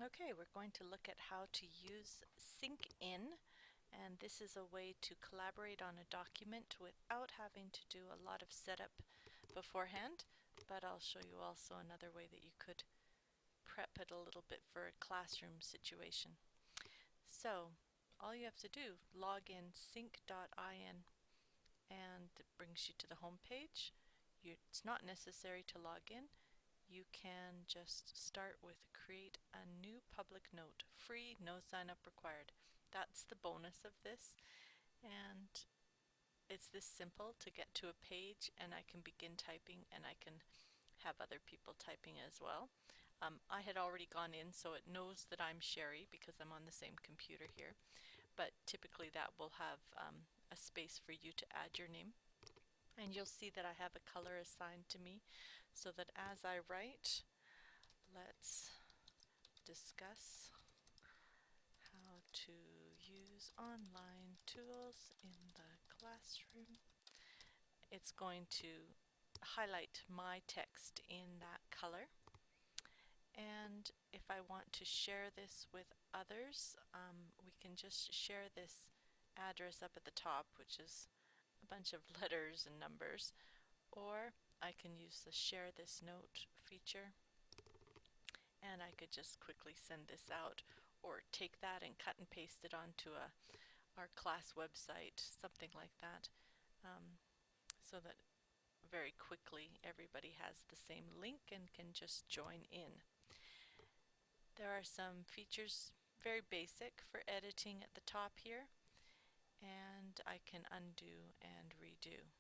Okay, we're going to look at how to use SyncIn, and this is a way to collaborate on a document without having to do a lot of setup beforehand, but I'll show you also another way that you could prep it a little bit for a classroom situation. So, all you have to do, log in sync.in, and it brings you to the home page. It's not necessary to log in. You can just start with create a new public note, free, no sign up required. That's the bonus of this, and it's this simple to get to a page, and I can begin typing and I can have other people typing as well. I had already gone in, so it knows that I'm Sherry because I'm on the same computer here, but typically that will have a space for you to add your name. And you'll see that I have a color assigned to me so that as I write, let's discuss how to use online tools in the classroom. It's going to highlight my text in that color. And if I want to share this with others, we can just share this address up at the top, which is a bunch of letters and numbers, or I can use the share this note feature, and I could just quickly send this out, or take that and cut and paste it onto our class website, something like that, so that very quickly everybody has the same link and can just join in. There are some features, very basic, for editing at the top here, and I can undo and redo.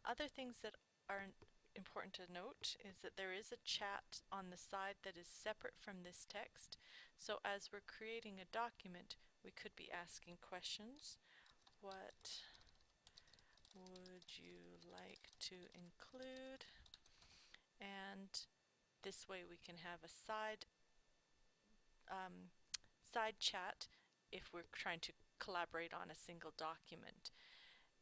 Other things that are important to note is that there is a chat on the side that is separate from this text. So as we're creating a document, we could be asking questions. What would you like to include? And this way we can have a side chat if we're trying to collaborate on a single document.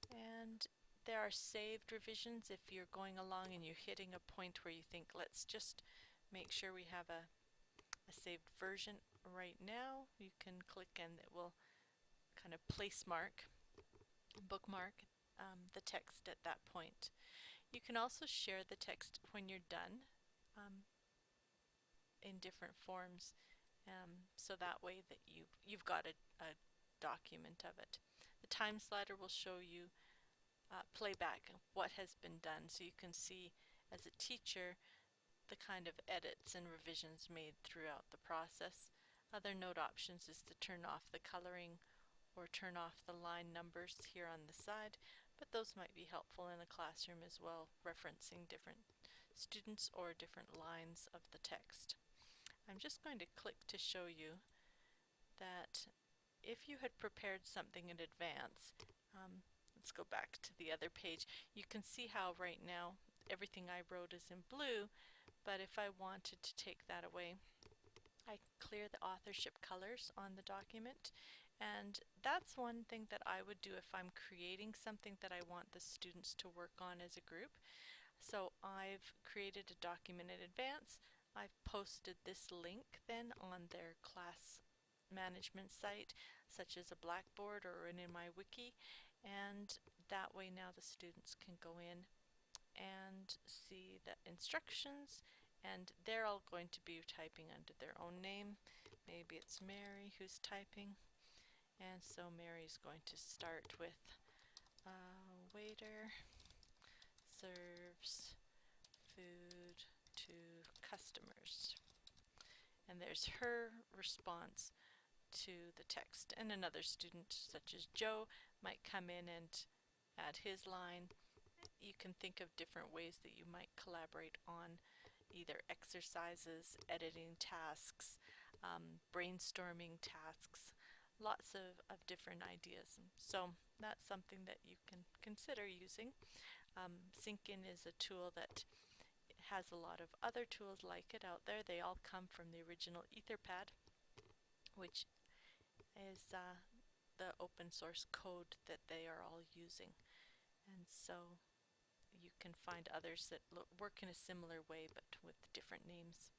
And there are saved revisions if you're going along and you're hitting a point where you think, let's just make sure we have a saved version right now. You can click and it will kind of bookmark the text at that point. You can also share the text when you're done in different forms, so that way that you've got a document of it. The time slider will show you playback what has been done, so you can see as a teacher the kind of edits and revisions made throughout the process. Other note options is to turn off the coloring or turn off the line numbers here on the side, but those might be helpful in a classroom as well, referencing different students or different lines of the text. I'm just going to click to show you that if you had prepared something in advance, let's go back to the other page, you can see how right now everything I wrote is in blue, but if I wanted to take that away, I clear the authorship colors on the document, and that's one thing that I would do if I'm creating something that I want the students to work on as a group. So I've created a document in advance. I've posted this link then on their class management site, such as a Blackboard or in my wiki, and that way now the students can go in and see the instructions, and they're all going to be typing under their own name. Maybe it's Mary who's typing, and so Mary's going to start with waiter serves food to customers, and there's her response to the text. And another student such as Joe might come in and add his line. You can think of different ways that you might collaborate on either exercises, editing tasks, brainstorming tasks, lots of different ideas. So that's something that you can consider using. SyncIn is a tool that has a lot of other tools like it out there. They all come from the original Etherpad, which is the open source code that they are all using. And so you can find others that work in a similar way but with different names.